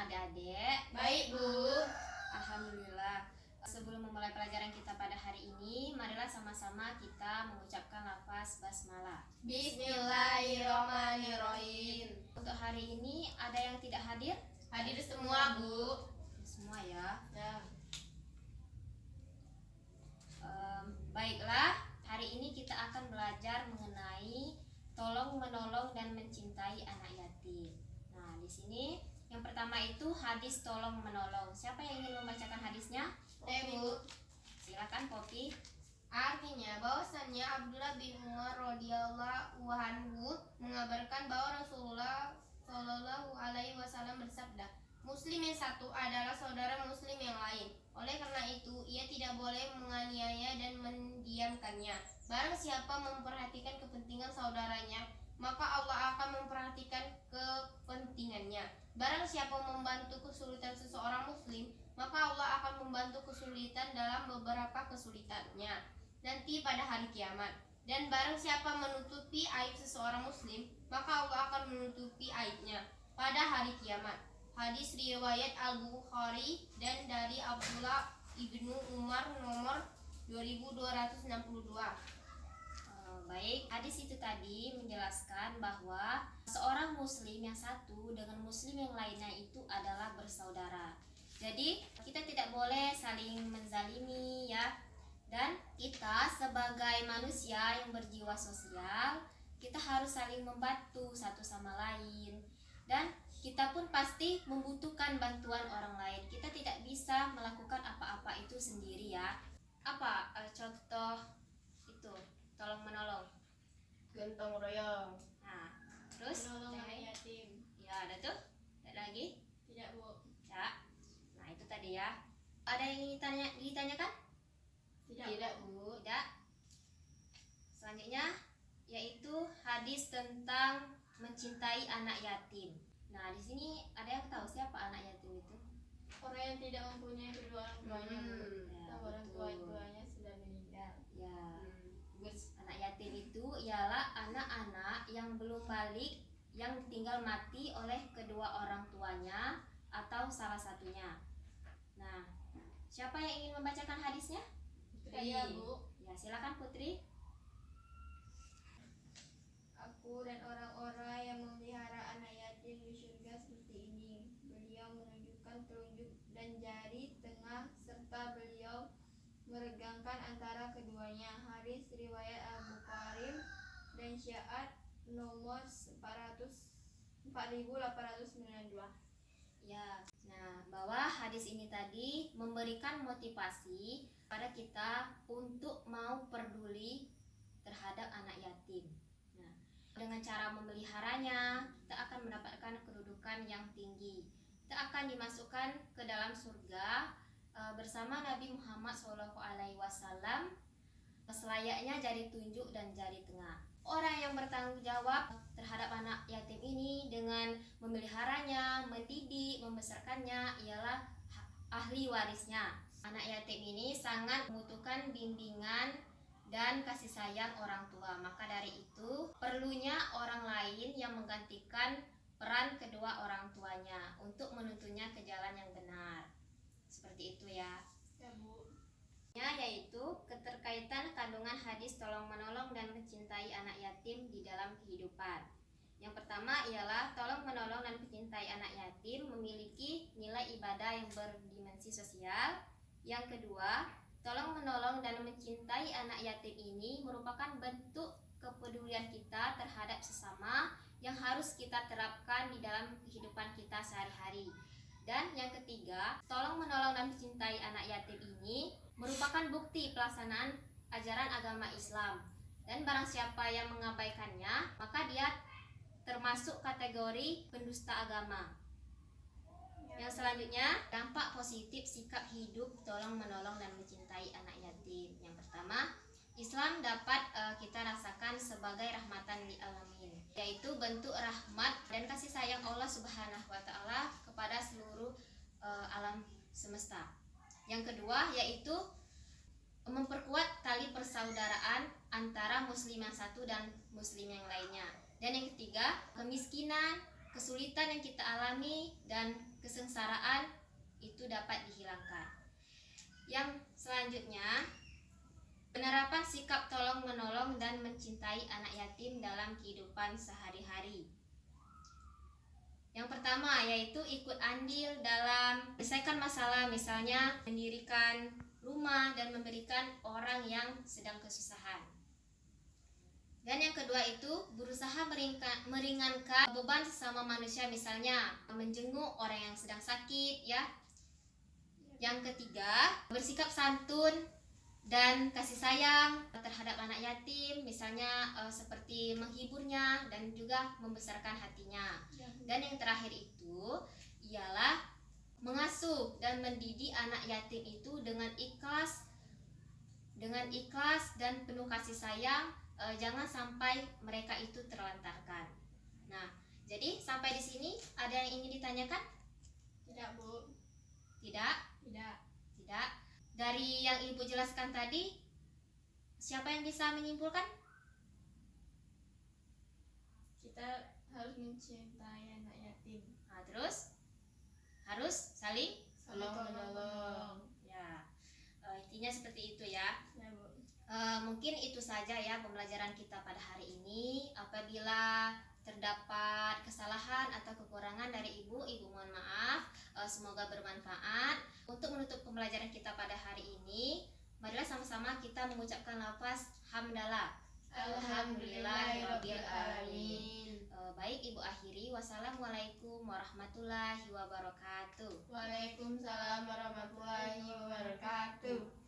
adik-adik? Baik, Bu. Alhamdulillah. Sebelum memulai pelajaran kita pada hari ini, marilah sama-sama kita mengucapkan lafaz basmalah. Bismillahirrahmanirrahim. Untuk hari ini ada yang tidak hadir? Hadir semua, Bu. Semua ya. Ya. Baiklah, hari ini kita akan belajar mengenai tolong menolong dan mencintai anak yatim. Nah, di sini yang pertama itu hadis tolong menolong. Siapa yang ingin membacakan hadisnya? Bu. Silakan, Poppy. Artinya bahwasannya Abdullah bin Umar radhiyallahu anhu mengabarkan bahwa Rasulullah Shallallahu alaihi wasallam bersabda, Muslim yang satu adalah saudara Muslim yang lain. Oleh karena itu, ia tidak boleh menganiaya dan mendiamkannya. Barang siapa memperhatikan kepentingan saudaranya, maka Allah akan memperhatikan kepentingannya. Barang siapa membantu kesulitan seseorang Muslim, maka Allah akan membantu kesulitan dalam beberapa kesulitannya nanti pada hari kiamat. Dan barang siapa menutupi aib seseorang Muslim, maka Allah akan menutupi aibnya pada hari kiamat. Hadis riwayat Al-Bukhari dan dari Abdullah ibnu Umar nomor 2262. Baik, hadis itu tadi menjelaskan bahwa seorang muslim yang satu dengan muslim yang lainnya itu adalah bersaudara. Jadi kita tidak boleh saling menzalimi ya. Dan kita sebagai manusia yang berjiwa sosial, kita harus saling membantu satu sama lain. Dan kita pun pasti membutuhkan bantuan orang lain. Kita tidak bisa melakukan apa-apa itu sendiri ya. Apa contoh itu? Tolong menolong. Gentong royong. Nah, terus Menolong anak yatim. ya ada tuh. Ada lagi? Tidak, Bu. Ya. Nah, itu tadi ya. Ada yang ditanyakan? Tidak, Bu. Tidak. Selanjutnya yaitu hadis tentang mencintai anak yatim. Nah, di sini ada yang tahu siapa anak yatim itu? Orang yang tidak mempunyai kedua orang tuanya, Bu. Ya, Atau orang betul. tuanya sudah meninggal. Ya. Anak yatim itu ialah anak-anak yang belum balik, yang tinggal mati oleh kedua orang tuanya atau salah satunya. Nah, siapa yang ingin membacakan hadisnya? Saya, Bu. Ya, silakan Putri. Aku dan orang-orang yang memelihara anak yatim di surga seperti ini. Beliau menunjukkan telunjuk dan jari tengah serta beliau meregangkan antara keduanya. Hadis riwayat Al-Bukhari dan Syi'at nomor 4892. Ya, nah bahwa hadis ini tadi memberikan motivasi pada kita untuk mau peduli terhadap anak yatim. Nah, dengan cara memeliharanya, kita akan mendapatkan kedudukan yang tinggi. Kita akan dimasukkan ke dalam surga bersama Nabi Muhammad SAW selayaknya jari tunjuk dan jari tengah. Orang yang bertanggung jawab terhadap anak yatim ini dengan memeliharanya, mendidik, membesarkannya ialah ahli warisnya. Anak yatim ini sangat membutuhkan bimbingan dan kasih sayang orang tua. Maka dari itu perlunya orang lain yang menggantikan peran kedua orang tuanya untuk menuntunnya ke jalan yang benar. Seperti itu ya. Ya, Bu. Yaitu keterkaitan kandungan hadis tolong menolong dan mencintai anak yatim di dalam kehidupan. Yang pertama ialah tolong menolong dan mencintai anak yatim memiliki nilai ibadah yang berdimensi sosial. Yang kedua, tolong menolong dan mencintai anak yatim ini merupakan bentuk kepedulian kita terhadap sesama yang harus kita terapkan di dalam kehidupan kita sehari-hari. Dan yang ketiga, tolong menolong dan mencintai anak yatim ini merupakan bukti pelaksanaan ajaran agama Islam. Dan barang siapa yang mengabaikannya, maka dia termasuk kategori pendusta agama. Yang selanjutnya, dampak positif sikap hidup tolong menolong dan mencintai anak yatim. Yang pertama, Islam dapat kita rasakan sebagai rahmatan lil alamin, yaitu bentuk rahmat dan kasih sayang Allah Subhanahu wa taala kepada seluruh alam semesta. Yang kedua yaitu memperkuat tali persaudaraan antara muslim yang satu dan muslim yang lainnya. Dan yang ketiga, kemiskinan, kesulitan yang kita alami dan kesengsaraan itu dapat dihilangkan. Yang selanjutnya, penerapan sikap tolong menolong dan mencintai anak yatim dalam kehidupan sehari-hari. Yang pertama yaitu ikut andil dalam menyelesaikan masalah, misalnya mendirikan rumah dan memberikan orang yang sedang kesusahan. Dan yang kedua itu berusaha meringankan beban sesama manusia, misalnya menjenguk orang yang sedang sakit ya. Yang ketiga, bersikap santun dan kasih sayang terhadap anak yatim, misalnya seperti menghiburnya dan juga membesarkan hatinya. Dan yang terakhir itu ialah mengasuh dan mendidik anak yatim itu dengan ikhlas dan penuh kasih sayang, jangan sampai mereka itu terlantarkan. Nah, jadi sampai di sini ada yang ingin ditanyakan? Tidak, Bu. Tidak? Tidak. Tidak. Dari yang Ibu jelaskan tadi, siapa yang bisa menyimpulkan? Kita harus mencintai anak yatim. Nah, terus harus saling Tolong-menolong. ya. Intinya seperti itu ya. Ya, Bu. Mungkin itu saja ya pembelajaran kita pada hari ini. Apabila terdapat kesalahan atau kekurangan dari Ibu mohon maaf. Semoga bermanfaat. Untuk menutup pembelajaran kita pada hari ini, marilah sama-sama kita mengucapkan lafaz hamdalah. Alhamdulillahirabbil alamin. Baik, Ibu akhiri. Wassalamualaikum warahmatullahi wabarakatuh. Waalaikumsalam warahmatullahi wabarakatuh.